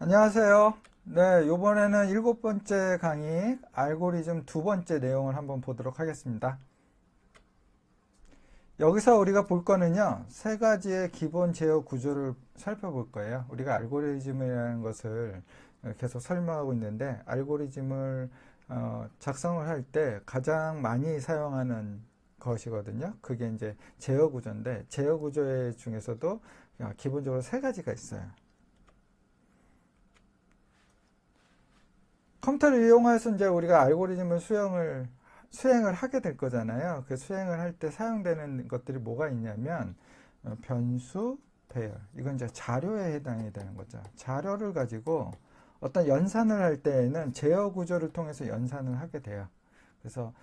안녕하세요. 네, 이번에는 7번째 강의 알고리즘 2번째 내용을 한번 보도록 하겠습니다. 여기서 우리가 볼 거는요, 세 가지의 기본 제어 구조를 살펴볼 거예요. 우리가 알고리즘이라는 것을 계속 설명하고 있는데, 알고리즘을 작성을 할 때 가장 많이 사용하는 것이거든요. 그게 이제 제어 구조인데, 제어 구조 중에서도 기본적으로 세 가지가 있어요. 컴퓨터를 이용해서 이제 우리가 알고리즘을 수행을 하게 될 거잖아요. 그 수행을 할 때 사용되는 것들이 뭐가 있냐면, 변수, 배열. 이건 이제 자료에 해당이 되는 거죠. 자료를 가지고 어떤 연산을 할 때에는 제어 구조를 통해서 연산을 하게 돼요. 그래서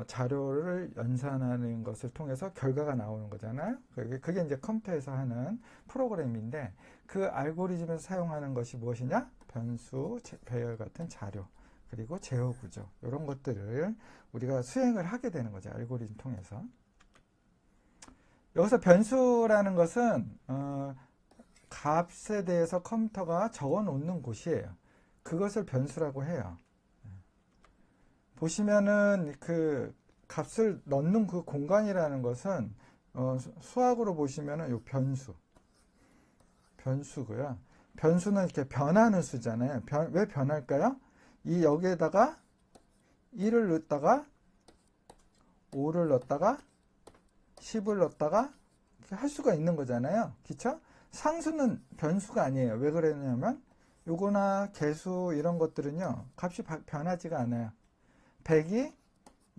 자료를 연산하는 것을 통해서 결과가 나오는 거잖아요. 그게 이제 컴퓨터에서 하는 프로그램인데, 그 알고리즘에서 사용하는 것이 무엇이냐? 변수, 배열 같은 자료, 그리고 제어 구조, 이런 것들을 우리가 수행을 하게 되는 거죠. 알고리즘 통해서. 여기서 변수라는 것은 값에 대해서 컴퓨터가 적어 놓는 곳이에요. 그것을 변수라고 해요. 보시면은 그 값을 넣는 그 공간이라는 것은 수학으로 보시면은 요 변수고요. 변수는 이렇게 변하는 수잖아요. 왜 변할까요? 이 여기에다가 1을 넣었다가 5를 넣었다가 10을 넣었다가 이렇게 할 수가 있는 거잖아요. 그쵸? 상수는 변수가 아니에요. 왜 그러냐면 요거나 개수 이런 것들은요, 값이 변하지가 않아요. 100이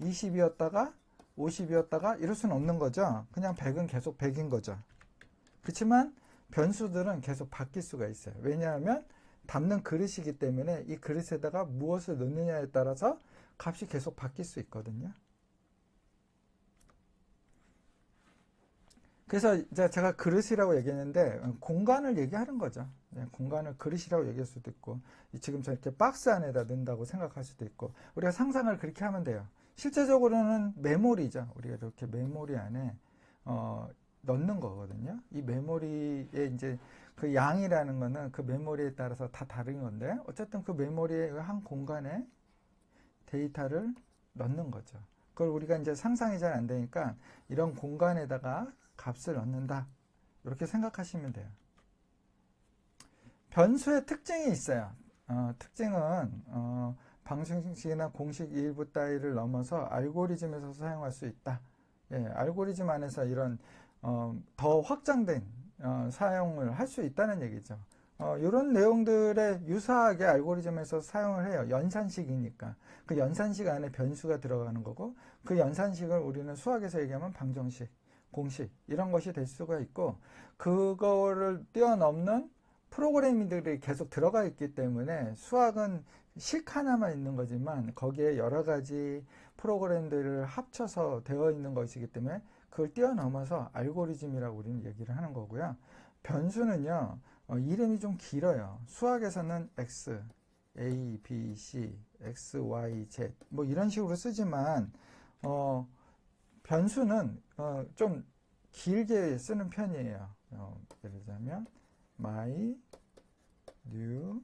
20이었다가 50이었다가 이럴 수는 없는 거죠. 그냥 100은 계속 100인 거죠. 그렇지만 변수들은 계속 바뀔 수가 있어요. 왜냐하면 담는 그릇이기 때문에 이 그릇에다가 무엇을 넣느냐에 따라서 값이 계속 바뀔 수 있거든요. 그래서 이제 제가 그릇이라고 얘기했는데 공간을 얘기하는 거죠. 공간을 그릇이라고 얘기할 수도 있고, 지금 저렇게 박스 안에다 넣는다고 생각할 수도 있고, 우리가 상상을 그렇게 하면 돼요. 실제적으로는 메모리죠. 우리가 이렇게 메모리 안에 넣는 거거든요. 이 메모리에 이제 그 양이라는 거는 그 메모리에 따라서 다 다른 건데, 어쨌든 그 메모리의 한 공간에 데이터를 넣는 거죠. 그걸 우리가 이제 상상이 잘 안 되니까 이런 공간에다가 값을 넣는다, 이렇게 생각하시면 돼요. 변수의 특징이 있어요. 특징은 방정식이나 공식 일부 따위를 넘어서 알고리즘에서 사용할 수 있다. 예, 알고리즘 안에서 이런 더 확장된 사용을 할 수 있다는 얘기죠. 이런 내용들에 유사하게 알고리즘에서 사용을 해요. 연산식이니까. 그 연산식 안에 변수가 들어가는 거고, 그 연산식을 우리는 수학에서 얘기하면 방정식, 공식, 이런 것이 될 수가 있고, 그거를 뛰어넘는 프로그래밍들이 계속 들어가 있기 때문에 수학은 식 하나만 있는 거지만 거기에 여러 가지 프로그램들을 합쳐서 되어 있는 것이기 때문에 그걸 뛰어넘어서 알고리즘이라고 우리는 얘기를 하는 거고요. 변수는요, 이름이 좀 길어요. 수학에서는 X, A, B, C, X, Y, Z 뭐 이런 식으로 쓰지만 변수는 좀 길게 쓰는 편이에요. 예를 들자면 my new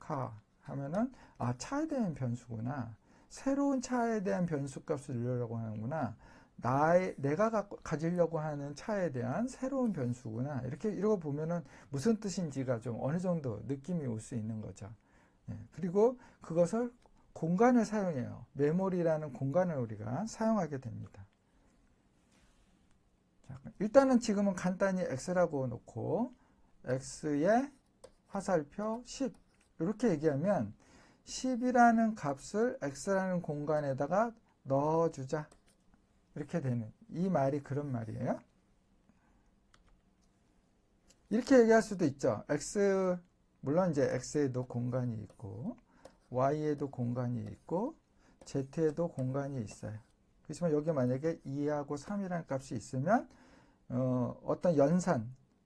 car 하면은 차에 대한 변수구나. 새로운 차에 대한 변수 값을 넣으려고 하는구나. 내가 가지려고 하는 차에 대한 새로운 변수구나. 이렇게 이러고 보면은 무슨 뜻인지가 좀 어느 정도 느낌이 올 수 있는 거죠. 그리고 그것을 공간을 사용해요. 메모리라는 공간을 우리가 사용하게 됩니다. 자, 일단은 지금은 간단히 x라고 놓고 x의 화살표 10 이렇게 얘기하면 10이라는 값을 x라는 공간에다가 넣어주자, 이렇게 되는, 이 말이 그런 말이에요. 이렇게 얘기할 수도 있죠. 물론 이제 x에도 공간이 있고 y에도 공간이 있고 z에도 공간이 있어요. 그렇지만 여기 만약에 2하고 3이라는 값이 있으면 어떤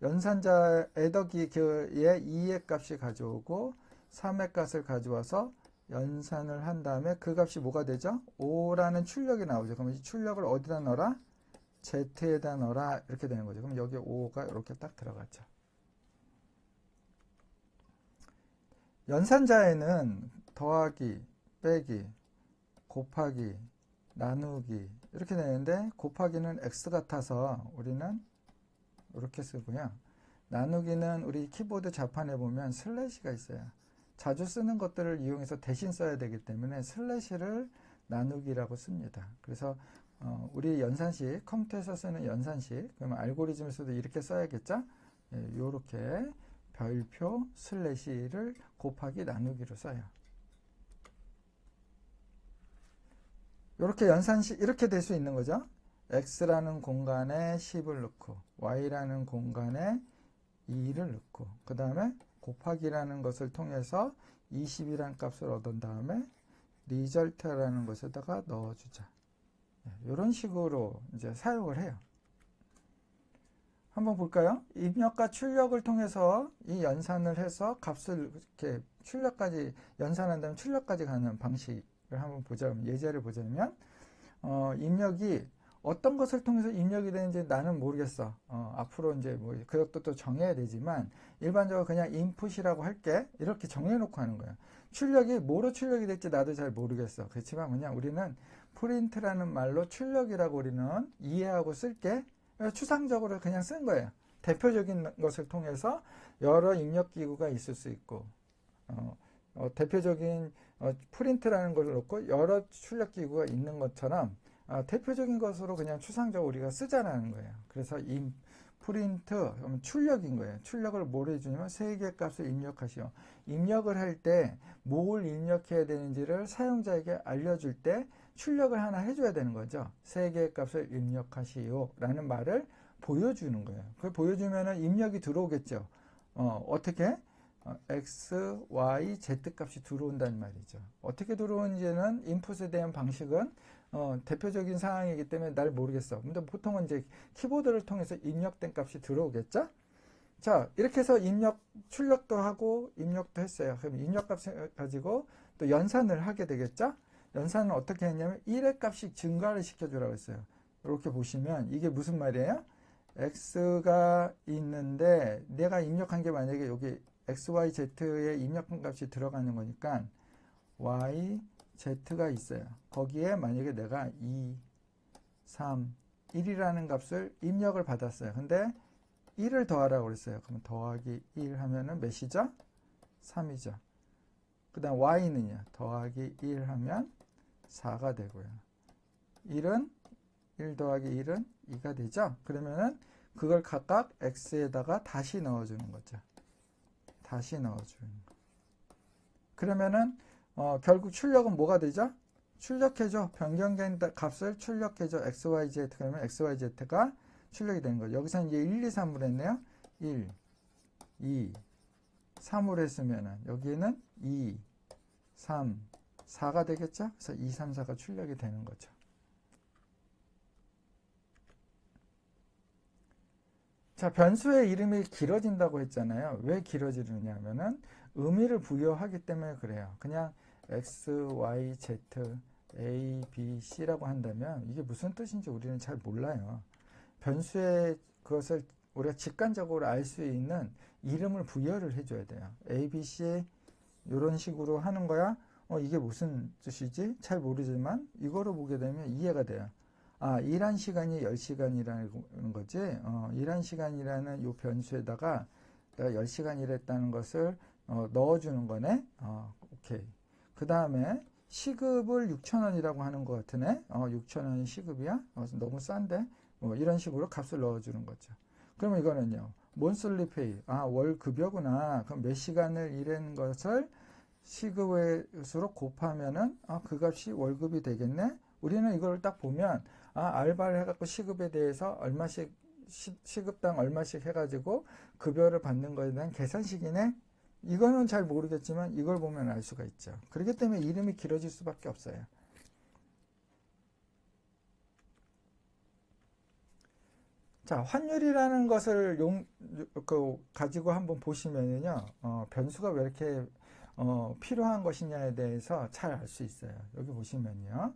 연산자 애더기 의 2의 값이 가져오고 3의 값을 가져와서 연산을 한 다음에 그 값이 뭐가 되죠? 5라는 출력이 나오죠. 그럼 이 출력을 어디다 넣어라? Z에다 넣어라, 이렇게 되는 거죠. 그럼 여기 5가 이렇게 딱 들어갔죠. 연산자에는 더하기, 빼기, 곱하기, 나누기 이렇게 되는데 곱하기는 x 같아서 우리는 이렇게 쓰고요. 나누기는 우리 키보드 자판에 보면 슬래시가 있어요. 자주 쓰는 것들을 이용해서 대신 써야 되기 때문에 슬래시를 나누기라고 씁니다. 그래서 우리 연산식, 컴퓨터에서 쓰는 연산식, 그러면 알고리즘에서도 이렇게 써야겠죠? 이렇게 별표 슬래시를 곱하기 나누기로 써요. 이렇게 연산식 이렇게 될 수 있는 거죠. x라는 공간에 10을 넣고 y라는 공간에 2를 넣고 그 다음에 곱하기라는 것을 통해서 20이라는 값을 얻은 다음에 리절트라는 것에다가 넣어주자. 이런 식으로 이제 사용을 해요. 한번 볼까요? 입력과 출력을 통해서 이 연산을 해서 값을 이렇게 출력까지 연산한다면 출력까지 가는 방식을 한번 보자면 예제를 보자면 입력이 어떤 것을 통해서 입력이 되는지 나는 모르겠어. 앞으로 이제 뭐 그것도 또 정해야 되지만 일반적으로 그냥 인풋이라고 할게. 이렇게 정해놓고 하는 거예요. 출력이 뭐로 출력이 될지 나도 잘 모르겠어. 그렇지만 그냥 우리는 프린트라는 말로 출력이라고 우리는 이해하고 쓸게. 추상적으로 그냥 쓴 거예요. 대표적인 것을 통해서 여러 입력기구가 있을 수 있고 대표적인 프린트라는 걸 놓고 여러 출력기구가 있는 것처럼 대표적인 것으로 그냥 추상적으로 우리가 쓰자라는 거예요. 그래서 이 프린트 출력인 거예요. 출력을 뭘 해주냐면 세 개의 값을 입력하시오. 입력을 할 때 뭘 입력해야 되는지를 사용자에게 알려줄 때 출력을 하나 해줘야 되는 거죠. 세 개의 값을 입력하시오 라는 말을 보여주는 거예요. 그걸 보여주면 입력이 들어오겠죠. 어떻게? x, y, z 값이 들어온다는 말이죠. 어떻게 들어오는지는 인풋에 대한 방식은 대표적인 상황이기 때문에 날 모르겠어. 근데 보통은 이제 키보드를 통해서 입력된 값이 들어오겠죠? 자, 이렇게 해서 출력도 하고 입력도 했어요. 그럼 입력값 가지고 또 연산을 하게 되겠죠? 연산은 어떻게 했냐면 1의 값씩 증가를 시켜주라고 했어요. 이렇게 보시면 이게 무슨 말이에요? x가 있는데 내가 입력한 게 만약에 여기 x, y, z에 입력한 값이 들어가는 거니까 y, z가 있어요. 거기에 만약에 내가 2, 3, 1이라는 값을 입력을 받았어요. 근데 1을 더하라고 그랬어요. 그럼 더하기 1 하면은 몇이죠? 3이죠. 그 다음 y는요. 더하기 1 하면 4가 되고요. 1은 1 더하기 1은 2가 되죠. 그러면은 그걸 각각 x에다가 다시 넣어주는 거죠. 다시 넣어주는 거. 그러면은 결국 출력은 뭐가 되죠? 출력해줘. 변경된 값을 출력해줘. x, y, z. 그러면 x, y, z가 출력이 되는 거죠. 여기서 이제 1, 2, 3으로 했네요. 1, 2, 3으로 했으면은 여기에는 2, 3, 4가 되겠죠? 그래서 2, 3, 4가 출력이 되는 거죠. 자, 변수의 이름이 길어진다고 했잖아요. 왜 길어지느냐 하면은 의미를 부여하기 때문에 그래요. 그냥 x, y, z, a, b, c라고 한다면 이게 무슨 뜻인지 우리는 잘 몰라요. 변수의 그것을 우리가 직관적으로 알 수 있는 이름을 부여를 해줘야 돼요. a, b, c 이런 식으로 하는 거야. 이게 무슨 뜻이지? 잘 모르지만 이거로 보게 되면 이해가 돼요. 일한 시간이 10시간이라는 거지. 일한 시간이라는 이 변수에다가 내가 10시간 일했다는 것을 넣어주는 거네. 오케이. 그 다음에 시급을 6,000원이라고 하는 것 같으네. 6,000원이 시급이야? 너무 싼데? 이런 식으로 값을 넣어주는 거죠. 그러면 이거는요. monthly pay. 월급여구나. 그럼 몇 시간을 일한 것을 시급으로 곱하면은 그 값이 월급이 되겠네. 우리는 이걸 딱 보면 알바를 해갖고 시급에 대해서 얼마씩 시급당 얼마씩 해가지고 급여를 받는 거에 대한 계산식이네. 이거는 잘 모르겠지만 이걸 보면 알 수가 있죠. 그렇기 때문에 이름이 길어질 수밖에 없어요. 자, 환율이라는 것을 가지고 한번 보시면은요, 변수가 왜 이렇게 필요한 것이냐에 대해서 잘 알 수 있어요. 여기 보시면요,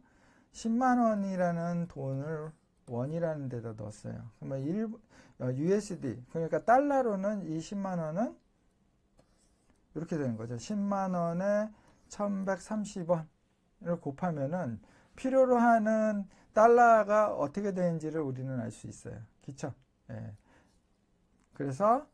10만 원이라는 돈을 원이라는 데다 넣었어요. 그러면 USD, 그러니까 달러로는 이 10만 원은 이렇게 되는 거죠. 10만 원에 1130원을 곱하면은 필요로 하는 달러가 어떻게 되는지를 우리는 알 수 있어요. 그쵸? 예. 그래서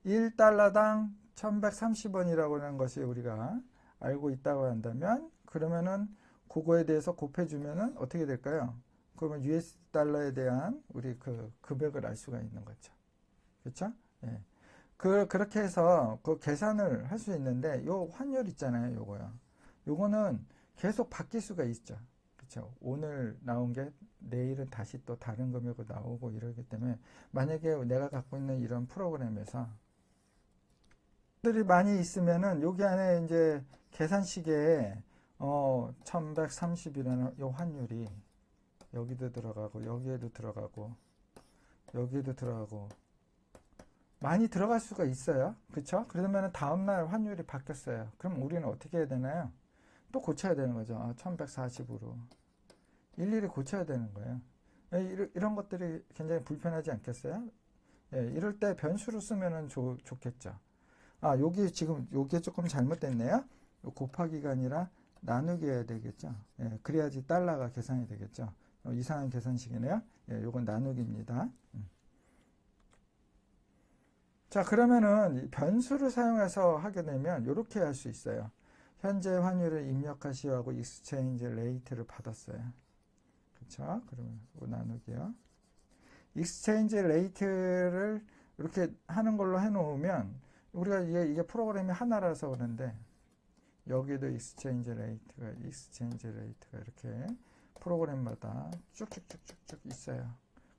1달러당 1130원이라고 하는 것이 우리가 알고 있다고 한다면, 그러면은 그거에 대해서 곱해주면은 어떻게 될까요? 그러면 US 달러에 대한 우리 그 금액을 알 수가 있는 거죠. 그렇죠? 예. 그렇게 해서 그 계산을 할 수 있는데, 요 환율 있잖아요. 요거요. 요거는 계속 바뀔 수가 있죠. 그렇죠? 오늘 나온 게 내일은 다시 또 다른 금액으로 나오고 이러기 때문에, 만약에 내가 갖고 있는 이런 프로그램에서 들이 많이 있으면은 여기 안에 이제 계산식에 1130이라는 요 환율이 여기도 들어가고 여기에도 들어가고 여기에도 들어가고 많이 들어갈 수가 있어요. 그렇죠? 그러면 다음날 환율이 바뀌었어요. 그럼 우리는 어떻게 해야 되나요? 또 고쳐야 되는 거죠. 1140으로 일일이 고쳐야 되는 거예요. 이런 것들이 굉장히 불편하지 않겠어요? 예, 이럴 때 변수로 쓰면은 좋겠죠. 여기 지금 요게 조금 잘못됐네요. 곱하기가 아니라 나누기 해야 되겠죠. 예, 그래야지 달러가 계산이 되겠죠. 이상한 계산식이네요. 예, 요건 나누기입니다. 자, 그러면은 변수를 사용해서 하게 되면 이렇게 할 수 있어요. 현재 환율을 입력하시오 하고 익스체인지 레이트를 받았어요. 그렇죠? 그러면 나누기요. 익스체인지 레이트를 이렇게 하는 걸로 해놓으면, 우리가 이게 프로그램이 하나라서 그런데 여기도 익스체인지 레이트가 이렇게 프로그램마다 쭉쭉쭉쭉쭉 있어요.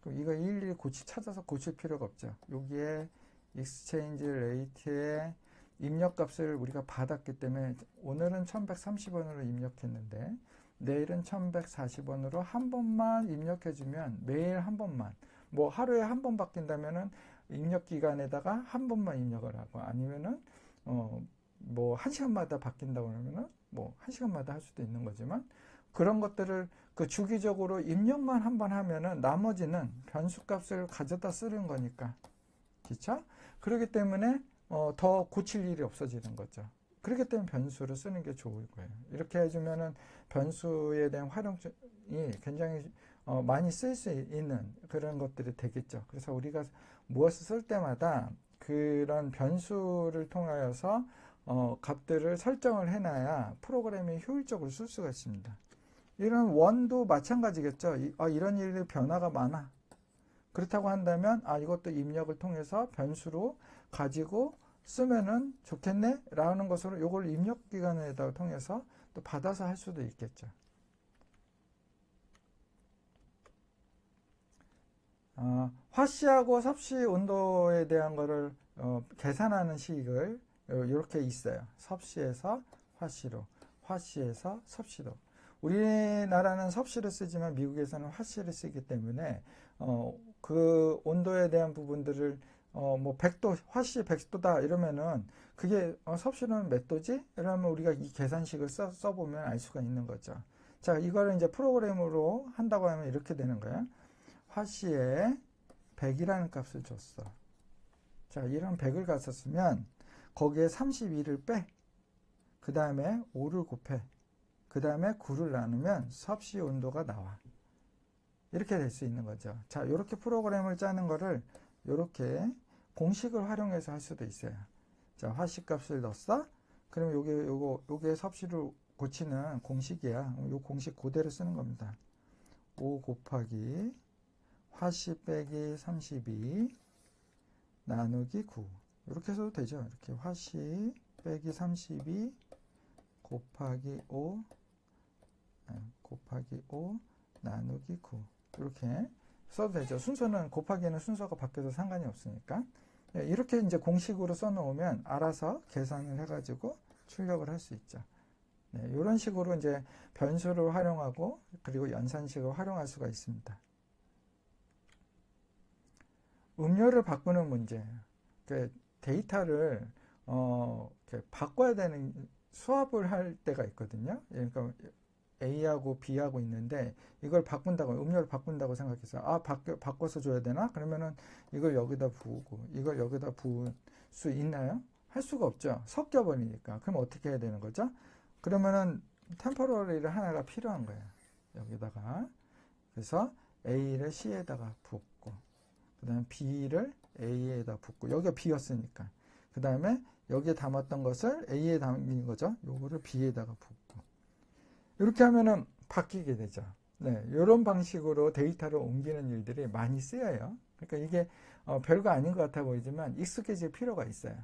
그럼 이거 일일이 찾아서 고칠 필요가 없죠. 여기에 익스체인지 레이트의 입력값을 우리가 받았기 때문에 오늘은 1130원으로 입력했는데 내일은 1140원으로 한 번만 입력해주면, 매일 한 번만, 뭐 하루에 한 번 바뀐다면은 입력 기간에다가 한 번만 입력을 하고, 아니면은 뭐 한 시간마다 바뀐다고 하면은 뭐 한 시간마다 할 수도 있는 거지만, 그런 것들을 그 주기적으로 입력만 한 번 하면은 나머지는 변수값을 가져다 쓰는 거니까. 그렇죠? 그렇기 때문에 더 고칠 일이 없어지는 거죠. 그렇기 때문에 변수를 쓰는 게 좋을 거예요. 이렇게 해주면은 변수에 대한 활용이 굉장히 많이 쓸 수 있는 그런 것들이 되겠죠. 그래서 우리가 무엇을 쓸 때마다 그런 변수를 통하여서 값들을 설정을 해놔야 프로그램이 효율적으로 쓸 수가 있습니다. 이런 원도 마찬가지겠죠. 이런 일이 변화가 많아. 그렇다고 한다면 이것도 입력을 통해서 변수로 가지고 쓰면은 좋겠네 라는 것으로 이걸 입력 기간에다 통해서 또 받아서 할 수도 있겠죠. 화씨하고 섭씨 온도에 대한 거를 계산하는 식을 이렇게 있어요. 섭씨에서 화씨로, 화씨에서 섭씨로. 우리나라는 섭씨를 쓰지만 미국에서는 화씨를 쓰기 때문에 그 온도에 대한 부분들을 뭐 100도, 화씨 100도다 이러면은 그게 섭씨는 몇 도지? 이러면 우리가 이 계산식을 써보면 알 수가 있는 거죠. 자, 이거를 이제 프로그램으로 한다고 하면 이렇게 되는 거예요. 화씨에 100이라는 값을 줬어. 자, 이런 100을 갔었으면 거기에 32를 빼. 그 다음에 5를 곱해. 그 다음에 9를 나누면 섭씨 온도가 나와. 이렇게 될 수 있는 거죠. 자, 이렇게 프로그램을 짜는 거를 이렇게 공식을 활용해서 할 수도 있어요. 자, 화씨 값을 넣었어? 그러면 요게 섭씨를 고치는 공식이야. 요 공식 그대로 쓰는 겁니다. 5 곱하기 화씨 빼기 32 나누기 9. 이렇게 해서도 되죠. 이렇게 화씨 빼기 32 곱하기 5 나누기 9. 이렇게 써도 되죠. 순서는 곱하기는 순서가 바뀌어도 상관이 없으니까. 이렇게 이제 공식으로 써놓으면 알아서 계산을 해가지고 출력을 할 수 있죠. 네, 이런 식으로 이제 변수를 활용하고 그리고 연산식을 활용할 수가 있습니다. 음료를 바꾸는 문제. 데이터를 이렇게 바꿔야 되는 수합을 할 때가 있거든요. 그러니까 A하고 B하고 있는데 이걸 바꾼다고, 음료를 바꾼다고 생각해서 바꿔서 줘야 되나? 그러면은 이걸 여기다 부으고 이걸 여기다 부을 수 있나요? 할 수가 없죠. 섞여 버리니까. 그럼 어떻게 해야 되는 거죠? 그러면은 템포러리를 하나가 필요한 거예요. 여기다가. 그래서 A를 C에다가 붓고, 그 다음에 B를 A에다 붓고, 여기가 B였으니까. 그 다음에 여기에 담았던 것을 A에 담긴 거죠. 요거를 B에다가 붓고. 이렇게 하면은 바뀌게 되죠. 네, 이런 방식으로 데이터를 옮기는 일들이 많이 쓰여요. 그러니까 이게 별거 아닌 것 같아 보이지만 익숙해질 필요가 있어요.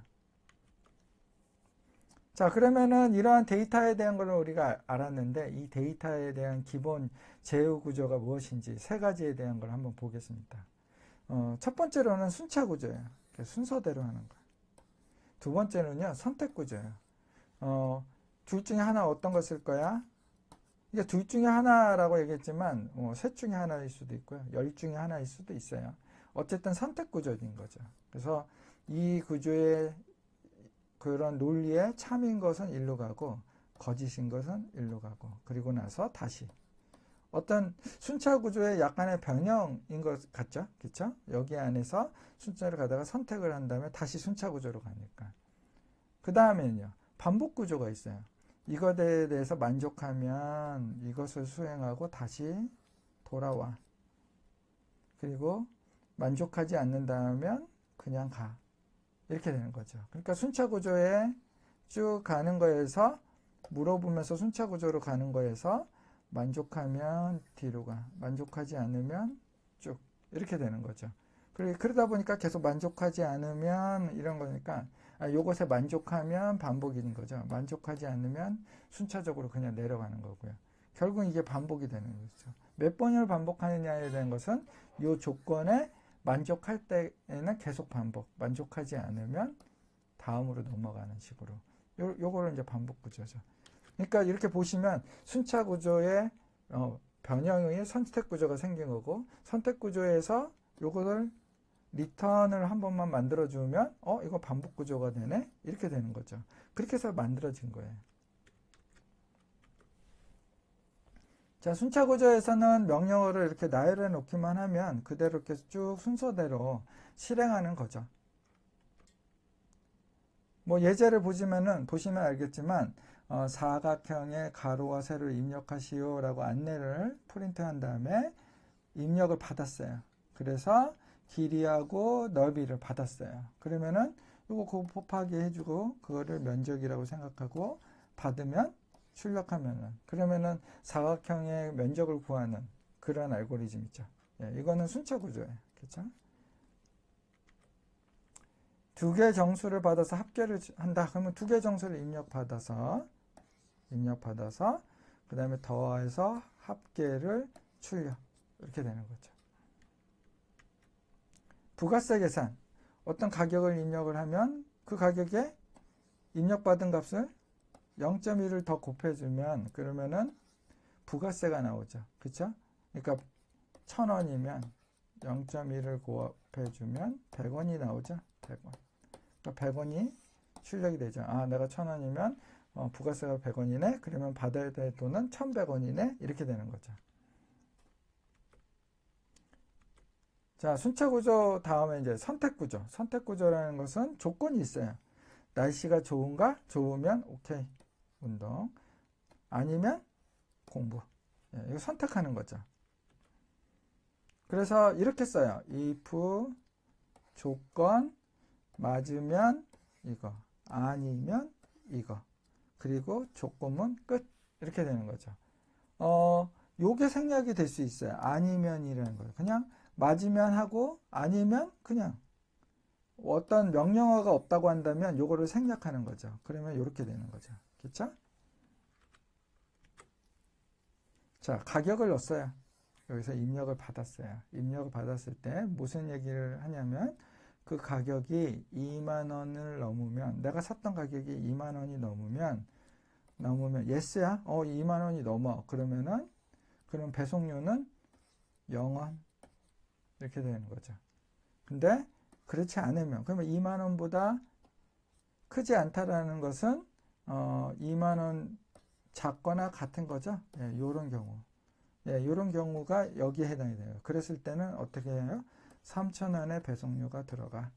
자, 그러면은 이러한 데이터에 대한 걸 우리가 알았는데 이 데이터에 대한 기본 제휴 구조가 무엇인지 세 가지에 대한 걸 한번 보겠습니다. 첫 번째로는 순차 구조예요. 순서대로 하는 거예요. 두 번째는요, 선택 구조예요. 둘 중에 하나 어떤 거 쓸 거야? 이게 둘 중에 하나라고 얘기했지만 셋 중에 하나일 수도 있고요. 10 중에 하나일 수도 있어요. 어쨌든 선택 구조인 거죠. 그래서 이 구조의 그런 논리에 참인 것은 일로 가고 거짓인 것은 일로 가고 그리고 나서 다시 어떤 순차 구조의 약간의 변형인 것 같죠? 그렇죠? 여기 안에서 순차를 가다가 선택을 한 다음에 다시 순차 구조로 가니까. 그 다음에는요. 반복 구조가 있어요. 이것에 대해서 만족하면 이것을 수행하고 다시 돌아와. 그리고 만족하지 않는다면 그냥 가. 이렇게 되는 거죠. 그러니까 순차 구조에 쭉 가는 거에서 물어보면서 순차 구조로 가는 거에서 만족하면 뒤로 가. 만족하지 않으면 쭉. 이렇게 되는 거죠. 그러다 보니까 계속 만족하지 않으면 이런 거니까 요것에 만족하면 반복인 거죠. 만족하지 않으면 순차적으로 그냥 내려가는 거고요. 결국 이게 반복이 되는 거죠. 몇 번을 반복하느냐에 대한 것은 요 조건에 만족할 때에는 계속 반복, 만족하지 않으면 다음으로 넘어가는 식으로. 요거를 이제 반복 구조죠. 그러니까 이렇게 보시면 순차 구조의 변형의 선택 구조가 생긴 거고 선택 구조에서 요거를 리턴을 한 번만 만들어주면 이거 반복 구조가 되네? 이렇게 되는 거죠. 그렇게 해서 만들어진 거예요. 자, 순차 구조에서는 명령어를 이렇게 나열해 놓기만 하면 그대로 이렇게 쭉 순서대로 실행하는 거죠. 뭐 예제를 보시면 알겠지만 사각형의 가로와 세로를 입력하시오 라고 안내를 프린트한 다음에 입력을 받았어요. 그래서 길이하고 넓이를 받았어요. 그러면은 이거 곱하기 해주고 그거를 면적이라고 생각하고 받으면 출력하면은 그러면은 사각형의 면적을 구하는 그런 알고리즘 있죠. 예, 이거는 순차 구조예요. 그렇죠? 두 개 정수를 받아서 합계를 한다. 그러면 두 개 정수를 입력받아서 그 다음에 더해서 합계를 출력 이렇게 되는 거죠. 부가세 계산 어떤 가격을 입력을 하면 그 가격에 입력받은 값을 0.1을 더 곱해주면 그러면은 부가세가 나오죠. 그쵸? 그러니까 1,000원이면 0.1을 곱해주면 100원이 나오죠. 100원. 그러니까 100원이 출력이 되죠. 아, 내가 1,000원이면 부가세가 100원이네. 그러면 받아야 될 돈은 1,100원이네. 이렇게 되는 거죠. 자, 순차 구조 다음에 이제 선택 구조. 선택 구조라는 것은 조건이 있어요. 날씨가 좋은가? 좋으면 오케이. 운동. 아니면 공부. 예, 이거 선택하는 거죠. 그래서 이렇게 써요. if 조건 맞으면 이거. 아니면 이거. 그리고 조건문 끝. 이렇게 되는 거죠. 요게 생략이 될 수 있어요. 아니면이라는 거예요. 그냥 맞으면 하고 아니면 그냥 어떤 명령어가 없다고 한다면 요거를 생략하는 거죠. 그러면 이렇게 되는 거죠. 그렇죠? 자, 가격을 넣었어요. 여기서 입력을 받았어요. 입력을 받았을 때 무슨 얘기를 하냐면 그 가격이 2만 원을 넘으면 내가 샀던 가격이 2만 원이 넘으면 yes야? 2만 원이 넘어. 그러면은 그럼 배송료는 0원 이렇게 되는 거죠. 근데 그렇지 않으면 그러면 2만 원보다 크지 않다라는 것은 2만 원 작거나 같은 거죠. 예, 요런 경우. 예, 요런 경우가 여기에 해당이 돼요. 그랬을 때는 어떻게 해요? 3,000원의 배송료가 들어가.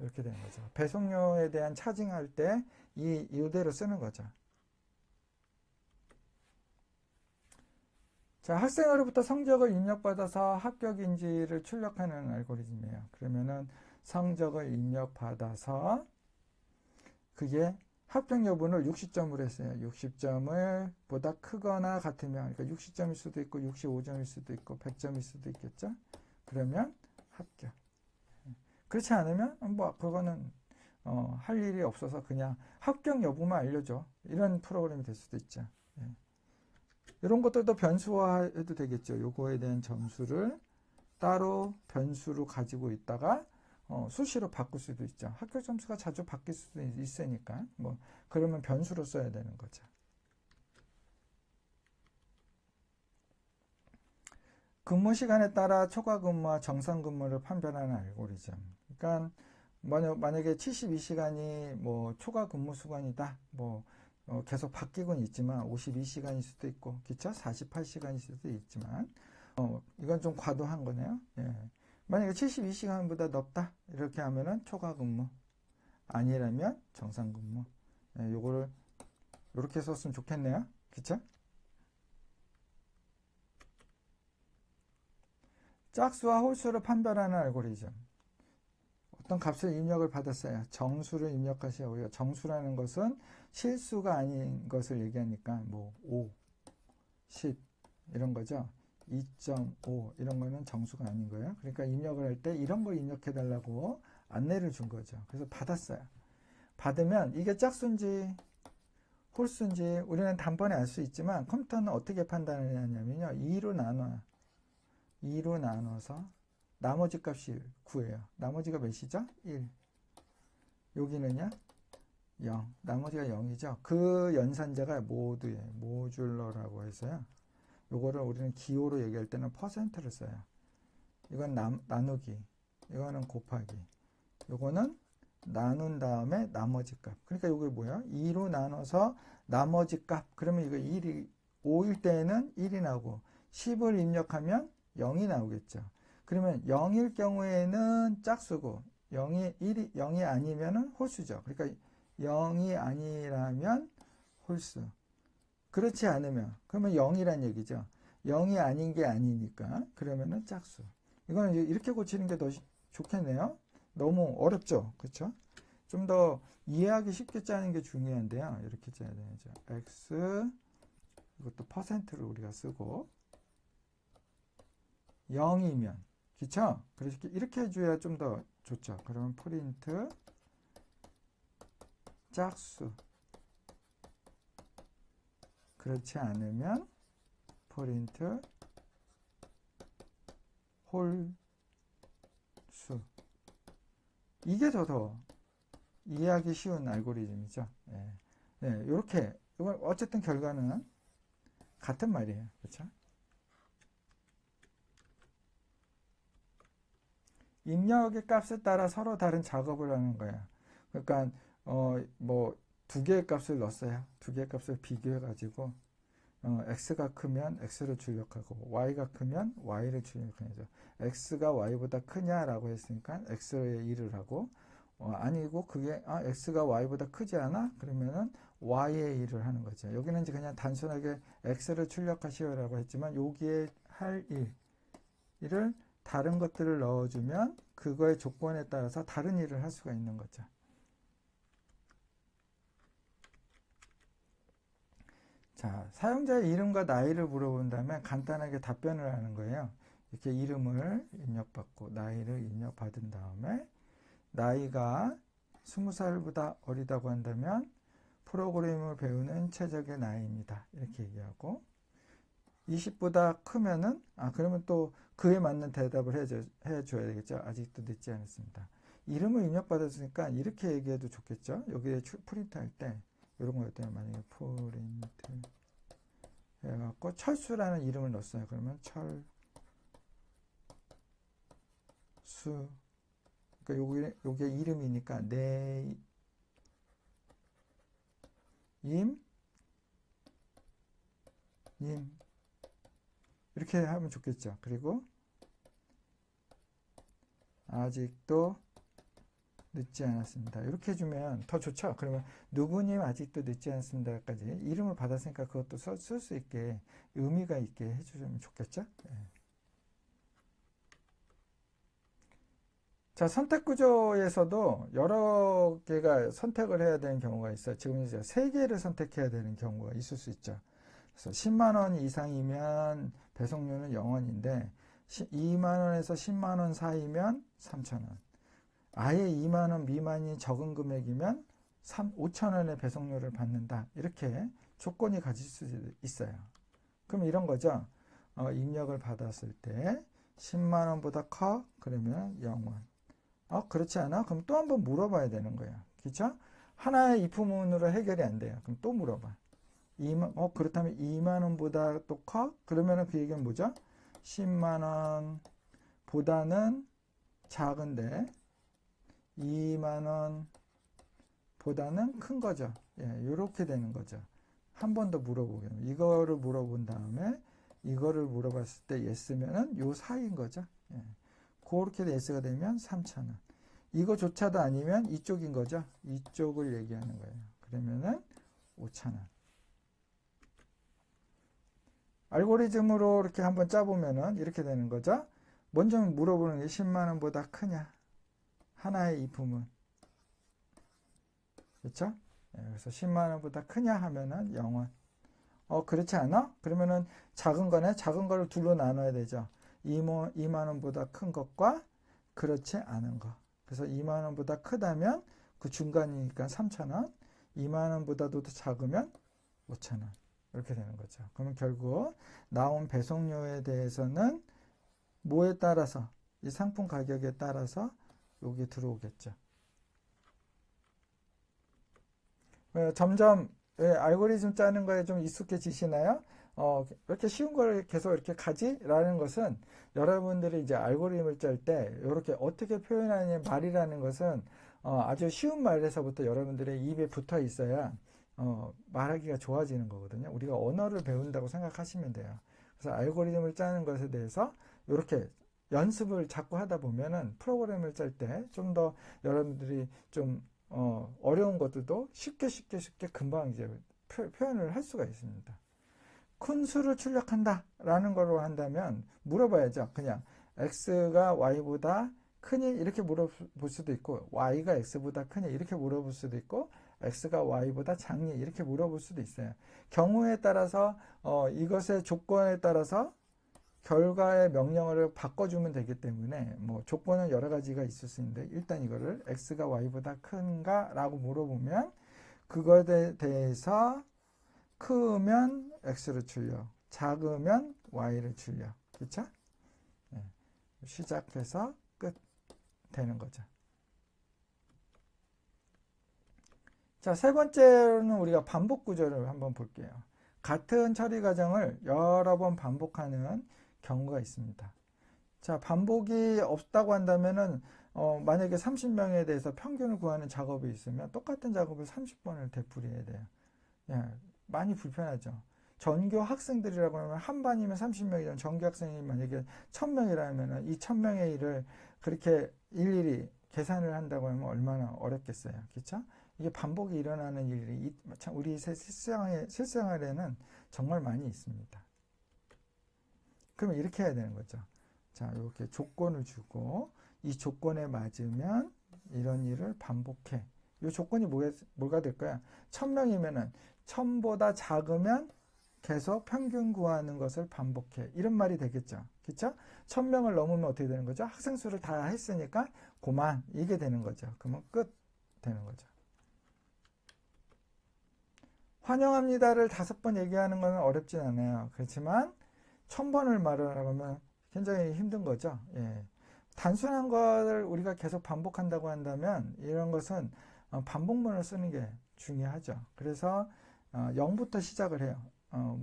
이렇게 되는 거죠. 배송료에 대한 차징할 때 이대로 쓰는 거죠. 자, 학생으로부터 성적을 입력받아서 합격인지를 출력하는 알고리즘이에요. 그러면은 성적을 입력받아서 그게 합격 여부를 60점으로 했어요. 60점을 보다 크거나 같으면, 그러니까 60점일 수도 있고 65점일 수도 있고 100점일 수도 있겠죠. 그러면 합격. 그렇지 않으면 뭐 그거는 할 일이 없어서 그냥 합격 여부만 알려줘. 이런 프로그램이 될 수도 있죠. 예. 이런 것들도 변수화해도 되겠죠. 요거에 대한 점수를 따로 변수로 가지고 있다가 수시로 바꿀 수도 있죠. 합격 점수가 자주 바뀔 수도 있으니까 뭐 그러면 변수로 써야 되는 거죠. 근무 시간에 따라 초과 근무와 정상 근무를 판별하는 알고리즘. 그러니까 만약에 72시간이 뭐 초과 근무 수간이다. 뭐 계속 바뀌곤 있지만 52시간일 수도 있고, 그쵸? 48시간일 수도 있지만 이건 좀 과도한 거네요. 예. 만약에 72시간보다 넓다 이렇게 하면은 초과 근무, 아니라면 정상 근무. 예, 요거를 이렇게 썼으면 좋겠네요. 그쵸? 짝수와 홀수를 판별하는 알고리즘. 어떤 값을 입력을 받았어요. 정수를 입력하시고요. 정수라는 것은 실수가 아닌 것을 얘기하니까 뭐 5, 10 이런 거죠. 2.5 이런 거는 정수가 아닌 거예요. 그러니까 입력을 할 때 이런 거 입력해 달라고 안내를 준 거죠. 그래서 받았어요. 받으면 이게 짝수인지 홀수인지 우리는 단번에 알 수 있지만 컴퓨터는 어떻게 판단을 하냐면요. 2로 나눠서 나머지 값이 9예요. 나머지가 몇이죠? 1. 여기는요? 0. 나머지가 0이죠. 그 연산자가 모듈러라고 해서요. 요거를 우리는 기호로 얘기할 때는 퍼센트를 써요. 이건 나누기, 이거는 곱하기, 요거는 나눈 다음에 나머지 값. 그러니까 요게 뭐야? 2로 나눠서 나머지 값. 그러면 이거 5일 때에는 1이 나오고 10을 입력하면 0이 나오겠죠. 그러면 0일 경우에는 짝수고 0이 아니면은 홀수죠. 그러니까 0이 아니라면 홀수. 그렇지 않으면 그러면 0이란 얘기죠. 0이 아닌 게 아니니까 그러면은 짝수. 이거는 이렇게 고치는 게 더 좋겠네요. 너무 어렵죠. 그렇죠? 좀 더 이해하기 쉽게 짜는 게 중요한데요. 이렇게 짜야 되죠. x 이것도 퍼센트를 우리가 쓰고 0이면 그쵸? 그래서 이렇게 해줘야 좀 더 좋죠. 그러면 프린트 짝수. 그렇지 않으면 프린트 홀수. 이게 더 이해하기 쉬운 알고리즘이죠. 네. 네, 이렇게 이건 어쨌든 결과는 같은 말이에요. 그렇죠? 입력의 값에 따라 서로 다른 작업을 하는 거예요. 그러니까 뭐 두 개의 값을 넣었어요. 두 개의 값을 비교해 가지고 x가 크면 x를 출력하고 y가 크면 y를 출력하죠. x가 y보다 크냐라고 했으니까 x에 1을 하고 아니고 그게 x가 y보다 크지 않아? 그러면은 y에 1을 하는 거죠. 여기는 이제 그냥 단순하게 x를 출력하시오라고 했지만 여기에 할 일을 다른 것들을 넣어주면 그거의 조건에 따라서 다른 일을 할 수가 있는 거죠. 자, 사용자의 이름과 나이를 물어본 다음에 간단하게 답변을 하는 거예요. 이렇게 이름을 입력받고 나이를 입력받은 다음에 나이가 20살보다 어리다고 한다면 프로그램을 배우는 최적의 나이입니다. 이렇게 얘기하고 20보다 크면은 그러면 또 그에 맞는 대답을 해줘야 되겠죠. 아직도 늦지 않았습니다. 이름을 입력받았으니까 이렇게 얘기해도 좋겠죠. 여기에 프린트 할 때 이런 거였대요. 만약에 프린트 해갖고 철수라는 이름을 넣었어요. 그러면 철수. 그러니까 요게 이름이니까 님 이렇게 하면 좋겠죠. 그리고 아직도 늦지 않았습니다. 이렇게 해주면 더 좋죠. 그러면 누구님 아직도 늦지 않습니다까지 이름을 받았으니까 그것도 쓸 수 있게 의미가 있게 해주면 좋겠죠. 예. 자, 선택 구조에서도 여러 개가 선택을 해야 되는 경우가 있어요. 지금 이제 3개를 선택해야 되는 경우가 있을 수 있죠. 그래서 10만 원 이상이면 배송료는 0원인데 2만 원에서 10만 원 사이면 3천 원. 아예 2만 원 미만이 적은 금액이면 5천 원의 배송료를 받는다. 이렇게 조건이 가질 수 있어요. 그럼 이런 거죠. 입력을 받았을 때 10만 원보다 커? 그러면 0원. 그렇지 않아? 그럼 또 한번 물어봐야 되는 거예요. 그렇죠? 하나의 if문으로 해결이 안 돼요. 그럼 또 물어봐. 그렇다면 2만 원보다 또 커? 그러면 그 얘기는 뭐죠? 10만 원보다는 작은데 2만 원보다는 큰 거죠. 예, 이렇게 되는 거죠. 한 번 더 물어보겠습니다. 이거를 물어본 다음에 이거를 물어봤을 때 yes면은 요 사이인 거죠. 예. 그렇게 yes가 되면 3,000원. 이거조차도 아니면 이쪽인 거죠. 이쪽을 얘기하는 거예요. 그러면은 5,000원. 알고리즘으로 이렇게 한번 짜보면은 이렇게 되는 거죠. 먼저 물어보는 게 10만 원보다 크냐? 하나의 if문. 그렇죠? 그래서 10만 원보다 크냐 하면은 0원. 그렇지 않아? 그러면은 작은 거네. 작은 거를 둘로 나눠야 되죠. 2만 원보다 큰 것과 그렇지 않은 거. 그래서 2만 원보다 크다면 그 중간이니까 3,000원. 2만 원보다도 더 작으면 5,000원. 이렇게 되는 거죠. 그러면 결국 나온 배송료에 대해서는 뭐에 따라서 이 상품 가격에 따라서 여기 들어오겠죠. 점점 알고리즘 짜는 거에 좀 익숙해지시나요? 이렇게 쉬운 걸 계속 이렇게 가지? 라는 것은 여러분들이 이제 알고리즘을 짤 때 이렇게 어떻게 표현하는 말이라는 것은 아주 쉬운 말에서부터 여러분들의 입에 붙어 있어야 말하기가 좋아지는 거거든요. 우리가 언어를 배운다고 생각하시면 돼요. 그래서 알고리즘을 짜는 것에 대해서 이렇게 연습을 자꾸 하다 보면은 프로그램을 짤 때 좀 더 여러분들이 좀 어려운 것들도 쉽게 금방 이제 표현을 할 수가 있습니다. 큰 수를 출력한다 라는 걸로 한다면 물어봐야죠. 그냥 x가 y보다 크니 이렇게 물어볼 수도 있고 y가 x보다 크니 이렇게 물어볼 수도 있고 x가 y보다 작니 이렇게 물어볼 수도 있어요. 경우에 따라서 이것의 조건에 따라서 결과의 명령어를 바꿔주면 되기 때문에 뭐 조건은 여러 가지가 있을 수 있는데 일단 이거를 x가 y보다 큰가 라고 물어보면 그것에 대해서 크면 x를 출력, 작으면 y를 출력. 그렇죠? 네. 시작해서 끝 되는 거죠. 자, 세 번째로는 우리가 반복 구조를 한번 볼게요. 같은 처리 과정을 여러 번 반복하는 경우가 있습니다. 자, 반복이 없다고 한다면은 만약에 30명에 대해서 평균을 구하는 작업이 있으면 똑같은 작업을 30번을 되풀이해야 돼요. 예, 많이 불편하죠. 전교 학생들이라고 하면 한 반이면 30명이면 전교 학생이 만약에 1000명이라면 이 1000명의 일을 그렇게 일일이 계산을 한다고 하면 얼마나 어렵겠어요. 그렇죠? 이게 반복이 일어나는 일이 우리 실생활에는 정말 많이 있습니다. 그러면 이렇게 해야 되는 거죠. 자, 이렇게 조건을 주고 이 조건에 맞으면 이런 일을 반복해. 이 조건이 뭐가 될까요? 1000명이면은 1000보다 작으면 계속 평균 구하는 것을 반복해. 이런 말이 되겠죠. 그렇죠? 1000명을 넘으면 어떻게 되는 거죠? 학생 수를 다 했으니까 그만 이게 되는 거죠. 그러면 끝 되는 거죠. 환영합니다를 5번 얘기하는 건 어렵진 않아요. 그렇지만 1000번을 말하면 굉장히 힘든 거죠. 예. 단순한 것을 우리가 계속 반복한다고 한다면 이런 것은 반복문을 쓰는 게 중요하죠. 그래서 0부터 시작을 해요.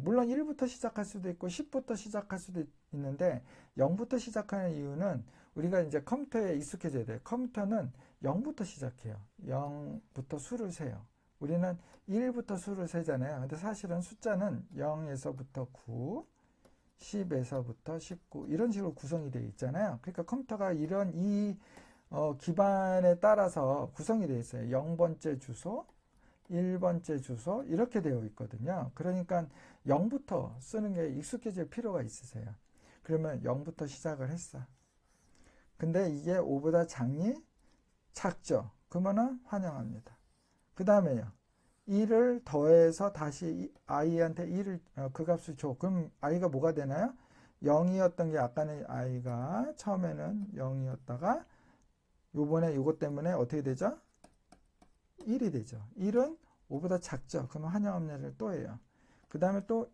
물론 1부터 시작할 수도 있고 10부터 시작할 수도 있는데 0부터 시작하는 이유는 우리가 이제 컴퓨터에 익숙해져야 돼요. 컴퓨터는 0부터 시작해요. 0부터 수를 세요. 우리는 1부터 수를 세잖아요. 근데 사실은 숫자는 0에서부터 9, 10에서부터 19 이런 식으로 구성이 되어 있잖아요. 그러니까 컴퓨터가 이런 이 기반에 따라서 구성이 되어 있어요. 0번째 주소, 1번째 주소 이렇게 되어 있거든요. 그러니까 0부터 쓰는 게 익숙해질 필요가 있으세요. 그러면 0부터 시작을 했어. 근데 이게 5보다 작죠? 그러면은 환영합니다. 그 다음에요. 1을 더해서 다시 i한테 1을 그 값을 줘. 그럼 i가 뭐가 되나요? 0이었던 게 아까는 i가 처음에는 0이었다가 요번에 이것 때문에 어떻게 되죠? 1이 되죠. 1은 5보다 작죠. 그러면 환영합니다를 또 해요. 그 다음에 또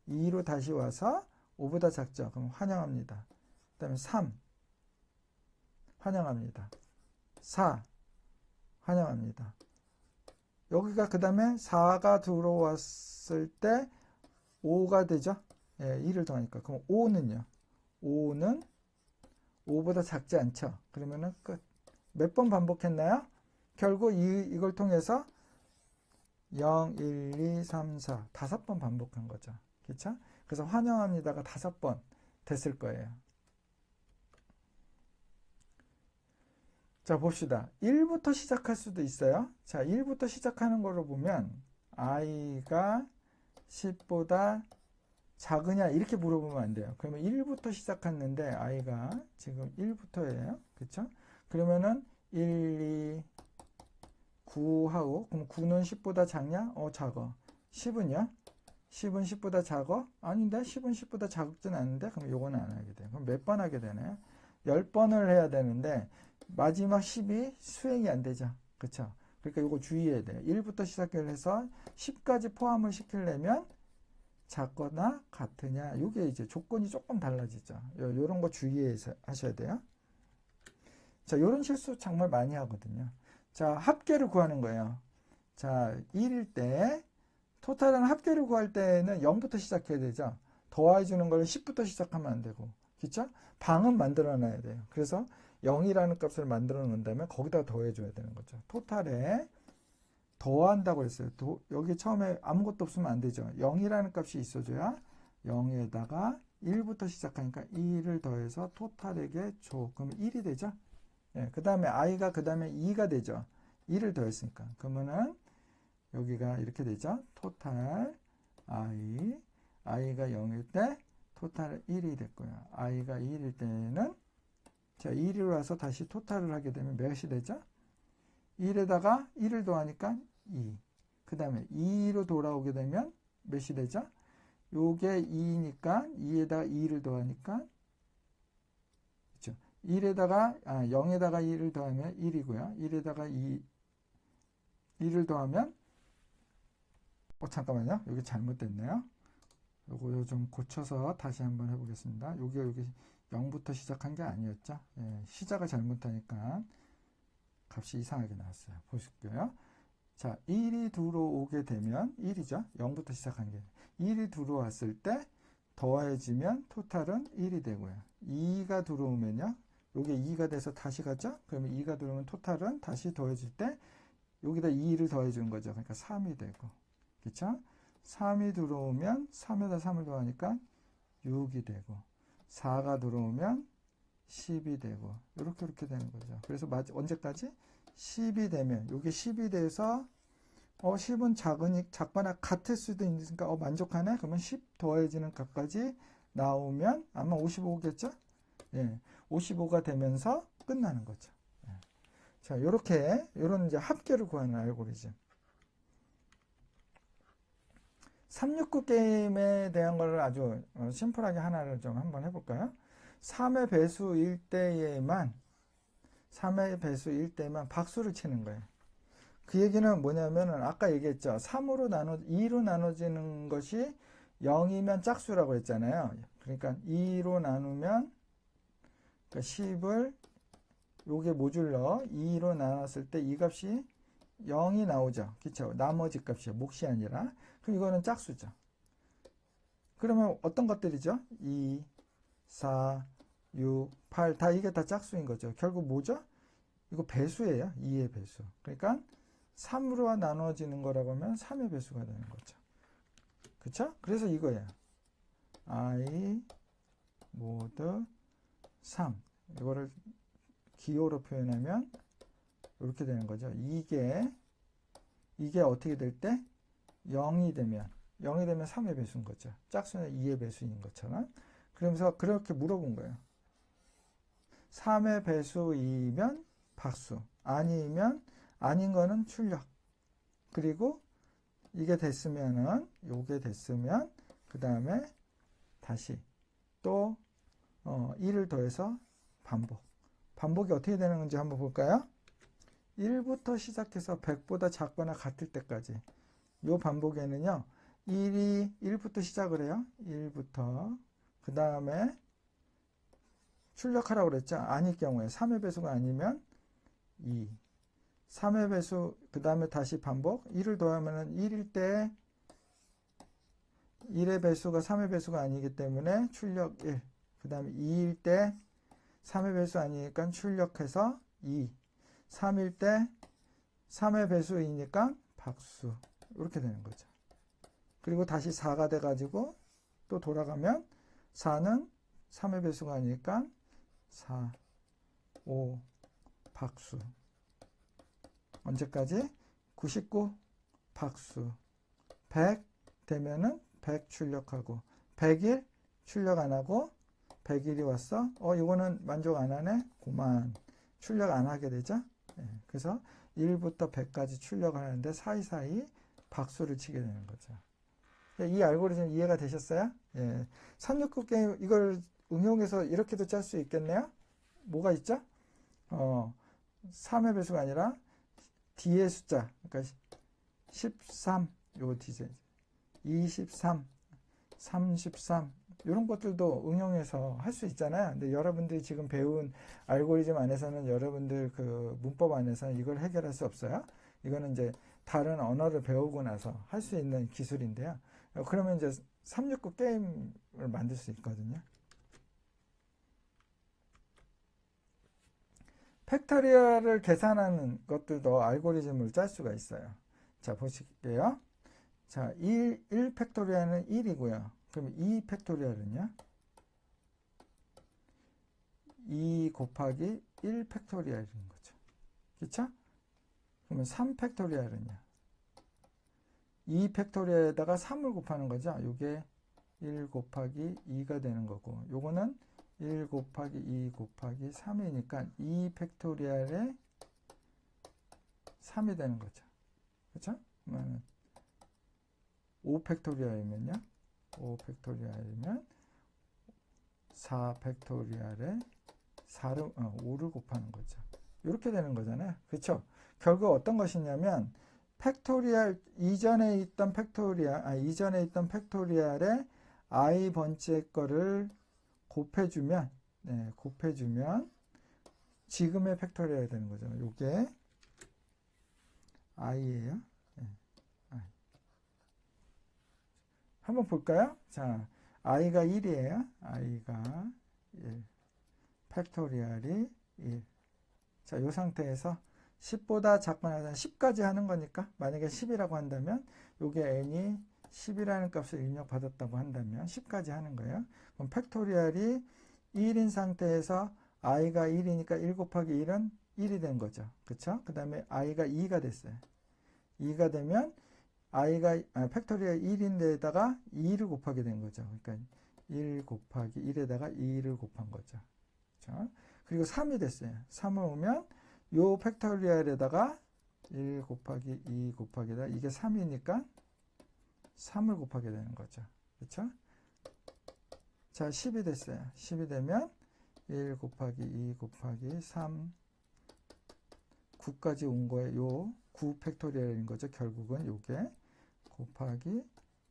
2로 다시 와서 5보다 작죠. 그럼 환영합니다. 그 다음에 3 환영합니다. 4 환영합니다. 여기가 그 다음에 4가 들어왔을 때 5가 되죠. 예, 2를 더하니까. 그럼 5는요. 5는 5보다 작지 않죠. 그러면은 끝. 몇 번 반복했나요? 결국 이걸 통해서 0, 1, 2, 3, 4 5번 반복한 거죠. 그렇죠? 그래서 환영합니다가 5번 됐을 거예요. 자, 봅시다. 1부터 시작할 수도 있어요. 자, 1부터 시작하는 거로 보면 i가 10보다 작으냐 이렇게 물어보면 안 돼요. 그러면 1부터 시작했는데 i가 지금 1부터예요. 그렇죠? 그러면은 1, 2, 9하고 그럼 9는 10보다 작냐? 작아. 10은요? 10은 10보다 작아? 아닌데 10은 10보다 작진 않은데 그럼 요거는 안 하게 돼요. 그럼 몇 번 하게 되나요? 10번을 해야 되는데 마지막 10이 수행이 안 되죠. 그쵸? 그러니까 요거 주의해야 돼요. 1부터 시작을 해서 10까지 포함을 시키려면 작거나 같으냐 요게 이제 조건이 조금 달라지죠. 요런 거 주의해서 하셔야 돼요. 자, 요런 실수 정말 많이 하거든요. 자, 합계를 구하는 거예요. 자, 1일 때 토탈은 합계를 구할 때는 0부터 시작해야 되죠. 더해 주는 걸 10부터 시작하면 안 되고. 그렇죠? 방은 만들어 놔야 돼요. 그래서 0이라는 값을 만들어 놓은 다음에 거기다 더해 줘야 되는 거죠. 토탈에 더한다고 했어요. 여기 처음에 아무것도 없으면 안 되죠. 0이라는 값이 있어줘야 0에다가 1부터 시작하니까 1을 더해서 토탈에게 줘. 그러면 1이 되죠. 예, 그 다음에 i가 그 다음에 2가 되죠. 2를 더했으니까. 그러면은 여기가 이렇게 되죠. 토탈 i가 0일 때 토탈 1이 됐고요. i가 2일 때는 자 1이 와서 다시 토탈을 하게 되면 몇이 되죠? 1에다가 1을 더하니까 2. 그 다음에 2로 돌아오게 되면 몇이 되죠? 요게 2니까 2에다가 2를 더하니까 0에다가 2를 더하면 1이고요. 1에다가 2를 더하면 잠깐만요. 여기 잘못됐네요. 요거 좀 고쳐서 다시 한번 해보겠습니다. 여기 0부터 시작한 게 아니었죠. 예, 시작을 잘못하니까 값이 이상하게 나왔어요. 보실게요. 자, 1이 들어오게 되면 1이죠. 0부터 시작한 게 1이 들어왔을 때 더해지면 토탈은 1이 되고요. 2가 들어오면요. 요게 2가 돼서 다시 가죠. 그러면 2가 들어오면 토탈은 다시 더해질 때 여기다 2를 더해 주는 거죠. 그러니까 3이 되고. 그쵸? 3이 들어오면 3에다 3을 더하니까 6이 되고 4가 들어오면 10이 되고 이렇게 되는 거죠. 그래서 언제까지? 10이 되면 요게 10이 돼서 10은 작거나 같을 수도 있으니까 만족하네? 그러면 10 더해지는 값까지 나오면 아마 55겠죠? 예, 55가 되면서 끝나는 거죠. 예. 자, 요런 이제 합계를 구하는 알고리즘. 369 게임에 대한 걸 아주 심플하게 하나를 좀 한번 해볼까요? 3의 배수일 때에만 박수를 치는 거예요. 그 얘기는 뭐냐면은 아까 얘기했죠. 2로 나눠지는 것이 0이면 짝수라고 했잖아요. 그러니까 2로 나누면 그러니까 10을 요게 모듈러 2로 나눴을 때 이 값이 0이 나오죠. 그쵸? 나머지 값이요. 몫이 아니라. 그럼 이거는 짝수죠. 그러면 어떤 것들이죠? 2, 4, 6, 8 다 이게 다 짝수인 거죠. 결국 뭐죠? 이거 배수예요. 2의 배수. 그러니까 3으로 나눠지는 거라고 하면 3의 배수가 되는 거죠. 그쵸? 그래서 이거예요. i 모드 3 이거를 기호로 표현하면 이렇게 되는 거죠. 이게 어떻게 될 때 0이 되면 3의 배수인 거죠. 짝수는 2의 배수인 것처럼. 그러면서 그렇게 물어본 거예요. 3의 배수이면 박수, 아니면 아닌 거는 출력. 그리고 이게 됐으면은 요게 됐으면 그 다음에 다시 또 1을 더해서 반복이 어떻게 되는 건지 한번 볼까요? 1부터 시작해서 100보다 작거나 같을 때까지 요 반복에는요 1부터 시작을 해요. 1부터 그 다음에 출력하라고 그랬죠. 아닐 경우에 3의 배수가 아니면 2 3의 배수 그 다음에 다시 반복 1을 더하면 1일 때 1의 배수가 3의 배수가 아니기 때문에 출력 1 그 다음에 2일 때 3의 배수 아니니까 출력해서 2 3일 때 3의 배수이니까 박수 이렇게 되는 거죠. 그리고 다시 4가 돼 가지고 또 돌아가면 4는 3의 배수가 아니니까 4 5 박수 언제까지? 99 박수 100 되면은 100 출력하고 100일 출력 안 하고 100일이 왔어? 이거는 만족 안 하네? 그만 출력 안 하게 되죠? 그래서 1부터 100까지 출력을 하는데 사이사이 박수를 치게 되는 거죠. 이 알고리즘 이해가 되셨어요? 369 게임 이걸 응용해서 이렇게도 짤 수 있겠네요? 뭐가 있죠? 3의 배수가 아니라 D의 숫자, 그러니까 13, 요 D제, 23, 33, 이런 것들도 응용해서 할 수 있잖아요. 근데 여러분들이 지금 배운 알고리즘 안에서는 여러분들 그 문법 안에서는 이걸 해결할 수 없어요. 이거는 이제 다른 언어를 배우고 나서 할 수 있는 기술인데요. 그러면 이제 369 게임을 만들 수 있거든요. 팩토리얼을 계산하는 것들도 알고리즘을 짤 수가 있어요. 자, 보실게요. 자, 1 팩토리얼은 1이고요. 그럼 2 팩토리얼은요? 2 곱하기 1 팩토리얼인 거죠. 그쵸? 그러면 3 팩토리얼은요? 2 팩토리얼에다가 3을 곱하는 거죠. 이게 1 곱하기 2가 되는 거고, 요거는 1 곱하기 2 곱하기 3이니까 2 팩토리얼에 3이 되는 거죠. 그쵸? 그러면 5 팩토리얼이면요? 5 팩토리얼이면 4 팩토리얼에 5를 곱하는 거죠. 이렇게 되는 거잖아요. 그렇죠? 결국 어떤 것이냐면 팩토리얼 이전에 있던 팩토리얼에 i 번째 거를 곱해주면 지금의 팩토리얼이 되는 거죠. 이게 i예요. i. 한번 볼까요? 자, i가 1이에요. i가 1. 팩토리얼이 1. 자, 이 상태에서 10보다 작거나 10까지 하는 거니까 만약에 10이라고 한다면 요게 n이 10이라는 값을 입력받았다고 한다면 10까지 하는 거예요. 그럼 팩토리얼이 1인 상태에서 i가 1이니까 1 곱하기 1은 1이 된 거죠. 그쵸? 그 다음에 i가 2가 됐어요. 2가 되면 팩토리얼 1인데다가 2를 곱하게 된 거죠. 그러니까 1 곱하기 1에다가 2를 곱한 거죠. 그쵸? 그리고 3이 됐어요. 3을 오면 요 팩토리얼에다가 1 곱하기 2 곱하기다 이게 3이니까 3을 곱하게 되는 거죠. 그렇죠? 자, 10이 됐어요. 10이 되면 1 곱하기 2 곱하기 3 9까지 온 거에 요 9 팩토리얼인 거죠. 결국은 요게 곱하기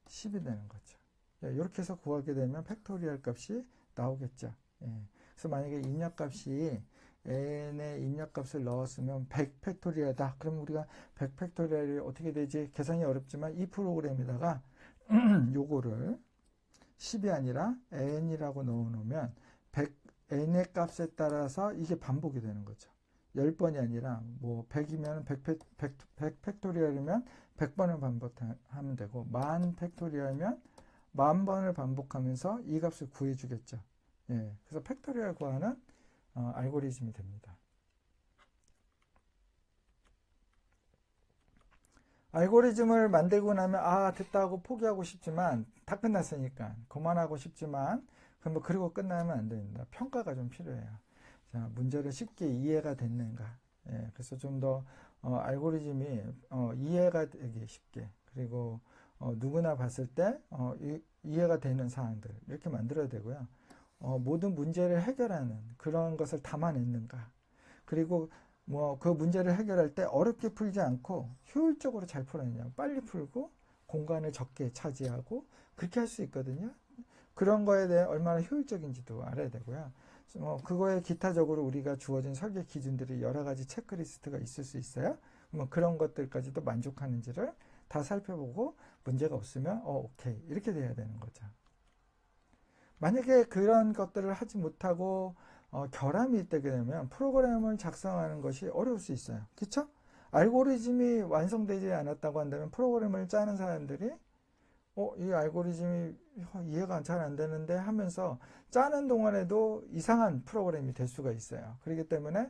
10이 되는 거죠. 이렇게 해서 구하게 되면 팩토리얼 값이 나오겠죠. 그래서 만약에 입력값이 n의 입력값을 넣었으면 100 팩토리얼이다. 그럼 우리가 100 팩토리얼이 어떻게 되지? 계산이 어렵지만 이 프로그램에다가 요거를 10이 아니라 n이라고 넣어놓으면 n의 값에 따라서 이게 반복이 되는 거죠. 10번이 아니라 뭐 100이면 100 팩토리얼이면 100번을 반복하면 되고 10,000 팩토리얼이면 10,000번을 반복하면서 이 값을 구해주겠죠. 그래서 팩토리얼 구하는 알고리즘이 됩니다. 알고리즘을 만들고 나면 아 됐다 하고 포기하고 싶지만 다 끝났으니까 그만하고 싶지만 뭐 그리고 끝나면 안 됩니다. 평가가 좀 필요해요. 자, 문제를 쉽게 이해가 됐는가. 예, 그래서 좀 더 알고리즘이 이해가 되기 쉽게 그리고 누구나 봤을 때 이해가 되는 사항들 이렇게 만들어야 되고요. 모든 문제를 해결하는 그런 것을 담아냈는가. 그리고 뭐 그 문제를 해결할 때 어렵게 풀지 않고 효율적으로 잘 풀었느냐. 빨리 풀고 공간을 적게 차지하고 그렇게 할 수 있거든요. 그런 거에 대해 얼마나 효율적인지도 알아야 되고요. 그거에 기타적으로 우리가 주어진 설계 기준들이 여러 가지 체크리스트가 있을 수 있어요. 뭐 그런 것들까지도 만족하는지를 다 살펴보고 문제가 없으면 오케이 이렇게 돼야 되는 거죠. 만약에 그런 것들을 하지 못하고 결함이 있게 되면 프로그램을 작성하는 것이 어려울 수 있어요. 그렇죠? 알고리즘이 완성되지 않았다고 한다면 프로그램을 짜는 사람들이 이 알고리즘이 이해가 잘 안 되는데 하면서 짜는 동안에도 이상한 프로그램이 될 수가 있어요. 그렇기 때문에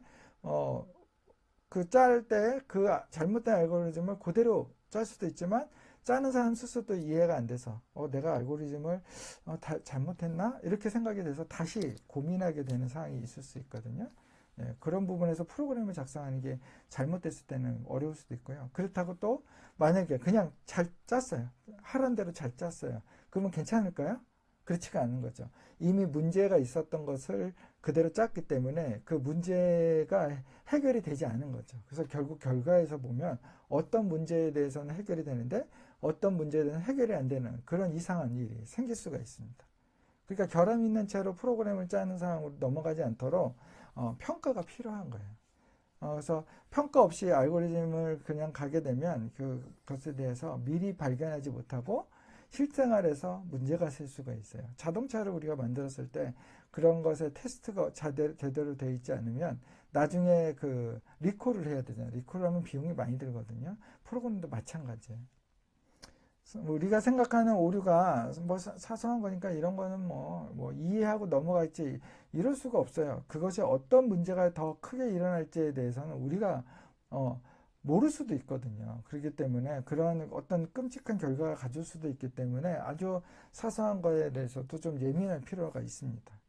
그 짤 때 그 잘못된 알고리즘을 그대로 짤 수도 있지만 짜는 사람 스스로도 이해가 안 돼서 내가 알고리즘을 잘못했나? 이렇게 생각이 돼서 다시 고민하게 되는 상황이 있을 수 있거든요. 예, 그런 부분에서 프로그램을 작성하는 게 잘못됐을 때는 어려울 수도 있고요. 그렇다고 또 만약에 그냥 잘 짰어요. 하란 대로 잘 짰어요. 그러면 괜찮을까요? 그렇지가 않은 거죠. 이미 문제가 있었던 것을 그대로 짰기 때문에 그 문제가 해결이 되지 않은 거죠. 그래서 결국 결과에서 보면 어떤 문제에 대해서는 해결이 되는데 어떤 문제에 대해서는 해결이 안 되는 그런 이상한 일이 생길 수가 있습니다. 그러니까 결함 있는 채로 프로그램을 짜는 상황으로 넘어가지 않도록 평가가 필요한 거예요. 그래서 평가 없이 알고리즘을 그냥 가게 되면 그것에 대해서 미리 발견하지 못하고 실생활에서 문제가 생 수가 있어요. 자동차를 우리가 만들었을 때 그런 것에 테스트가 제대로 되어 있지 않으면 나중에 그 리콜을 해야 되잖아요. 리콜을 하면 비용이 많이 들거든요. 프로그램도 마찬가지예요. 우리가 생각하는 오류가 뭐 사소한 거니까 이런 거는 뭐 이해하고 넘어갈지 이럴 수가 없어요. 그것이 어떤 문제가 더 크게 일어날지에 대해서는 우리가 모를 수도 있거든요. 그렇기 때문에 그런 어떤 끔찍한 결과가 가질 수도 있기 때문에 아주 사소한 거에 대해서도 좀 예민할 필요가 있습니다.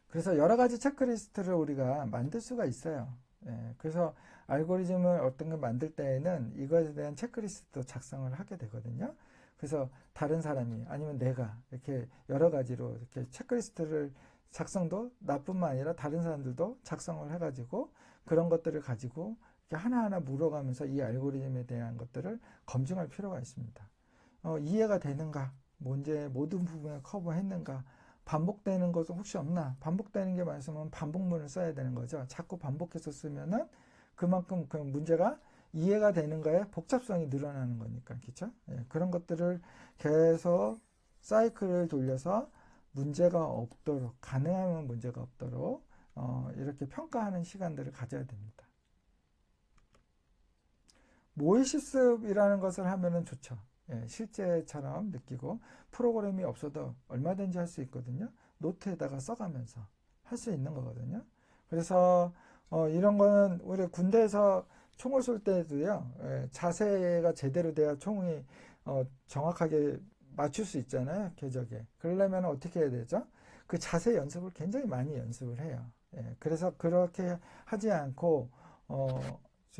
그래서 여러 가지 체크리스트를 우리가 만들 수가 있어요. 예, 그래서 알고리즘을 어떤 걸 만들 때에는 이것에 대한 체크리스트도 작성을 하게 되거든요. 그래서 다른 사람이 아니면 내가 이렇게 여러 가지로 이렇게 체크리스트를 작성도 나뿐만 아니라 다른 사람들도 작성을 해가지고 그런 것들을 가지고 이렇게 하나하나 물어가면서 이 알고리즘에 대한 것들을 검증할 필요가 있습니다. 이해가 되는가? 문제 모든 부분을 커버했는가? 반복되는 것은 혹시 없나? 반복되는 게 말씀은 반복문을 써야 되는 거죠. 자꾸 반복해서 쓰면은 그만큼 그 문제가 이해가 되는 거에 복잡성이 늘어나는 거니까. 그렇죠? 예, 그런 것들을 계속 사이클을 돌려서 문제가 없도록 가능하면 문제가 없도록 이렇게 평가하는 시간들을 가져야 됩니다. 모의 실습이라는 것을 하면은 좋죠. 예, 실제처럼 느끼고 프로그램이 없어도 얼마든지 할 수 있거든요. 노트에다가 써가면서 할 수 있는 거거든요. 그래서 이런 거는 우리 군대에서 총을 쏠 때도요. 예, 자세가 제대로 돼야 총이 정확하게 맞출 수 있잖아요. 궤적에. 그러려면 어떻게 해야 되죠? 그 자세 연습을 굉장히 많이 연습을 해요. 예, 그래서 그렇게 하지 않고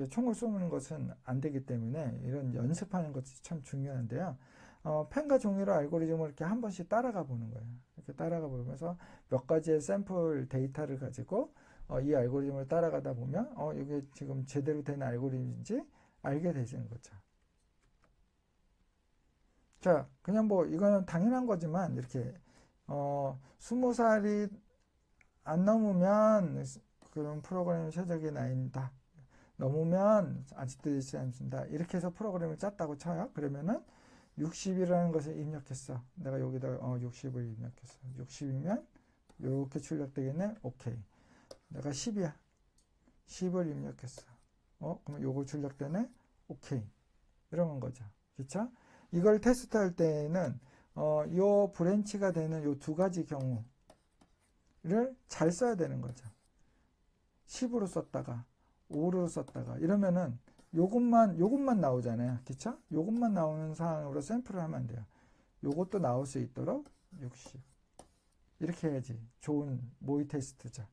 총을 쏘는 것은 안 되기 때문에 이런 연습하는 것이 참 중요한데요. 펜과 종이로 알고리즘을 이렇게 한 번씩 따라가 보는 거예요. 이렇게 따라가 보면서 몇 가지의 샘플 데이터를 가지고 이 알고리즘을 따라가다 보면 이게 지금 제대로 된 알고리즘인지 알게 되시는 거죠. 자, 그냥 뭐 이거는 당연한 거지만 이렇게 20살이 안 넘으면 그런 프로그램 최적의 나이다. 넘으면 아직도 되지 않습니다. 이렇게 해서 프로그램을 짰다고 쳐요. 그러면은 60이라는 것을 입력했어. 내가 여기다 60을 입력했어. 60이면 이렇게 출력되겠네. 오케이. 내가 10이야. 10을 입력했어. 그럼 요거 출력되네. 오케이. 이런 거죠. 그쵸? 이걸 테스트할 때는 요 브랜치가 되는 요 두 가지 경우를 잘 써야 되는 거죠. 10으로 썼다가 5로 썼다가 이러면은 요것만 나오잖아요. 그쵸? 요것만 나오는 상황으로 샘플을 하면 안 돼요. 요것도 나올 수 있도록 60 이렇게 해야지 좋은 모의 테스트죠.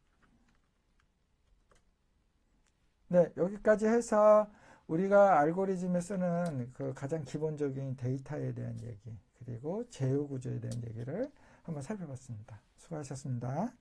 네, 여기까지 해서 우리가 알고리즘에 쓰는 그 가장 기본적인 데이터에 대한 얘기 그리고 제어 구조에 대한 얘기를 한번 살펴봤습니다. 수고하셨습니다.